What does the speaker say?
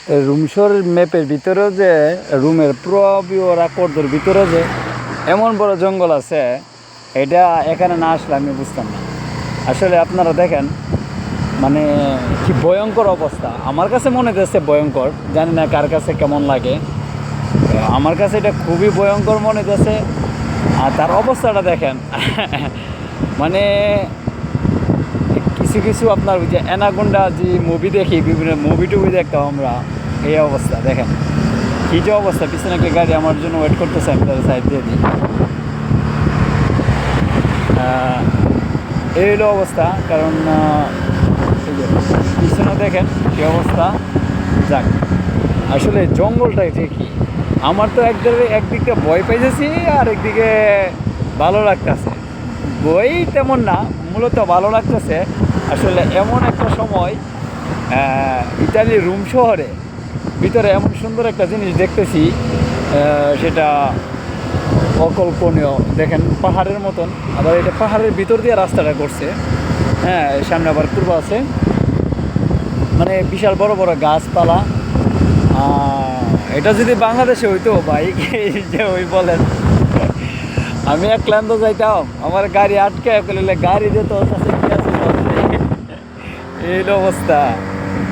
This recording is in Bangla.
রুমসর ম্যাপের ভিতরেও যে রুমের প্রবিওর আকর্দর ভিতরে যে এমন বড় জঙ্গল আছে, এটা এখানে না আসলে আমি বুঝতাম না। আসলে আপনারা দেখেন, মানে কি ভয়ঙ্কর অবস্থা। আমার কাছে মনে হচ্ছে ভয়ঙ্কর, জানি না কার কাছে কেমন লাগে। আমার কাছে এটা খুবই ভয়ঙ্কর মনে হচ্ছে। আর তার অবস্থাটা দেখেন মানে কিছু কিছু আপনার ওই যে অ্যানাকোন্ডা যে মুভি দেখি, বিভিন্ন মুভি টুভি দেখতাম আমরা, এই অবস্থা দেখেন কী যে অবস্থা। পিছনে একটা গাড়ি আমার জন্য ওয়েট করতেছে, আমি তাদের সাইড দিয়ে দিই। এই হলো অবস্থা, কারণ এই যে পিছনে দেখেন কী অবস্থা। যাক, আসলে জঙ্গলটাই যে কি, আমার তো একদিকে ভয় পাইতেছি আর একদিকে ভালো লাগতেছে। বই তেমন না, মূলত ভালো লাগতেছে। আসলে এমন একটা সময় ইতালির রোম শহরে ভিতরে এমন সুন্দর একটা জিনিস দেখতেছি, সেটা অকল্পনীয়। দেখেন পাহাড়ের মতন, আবার এটা পাহাড়ের ভিতর দিয়ে রাস্তাটা করছে। হ্যাঁ, সামনে আবার পূর্ব আছে, মানে বিশাল বড় বড় গাছপালা। এটা যদি বাংলাদেশে হইতো ভাই, যে ওই বলেন আমি এক ক্লান্ত যাইতাম, আমার গাড়ি আটকে ফেললে গাড়ি যেত এই অবস্থা।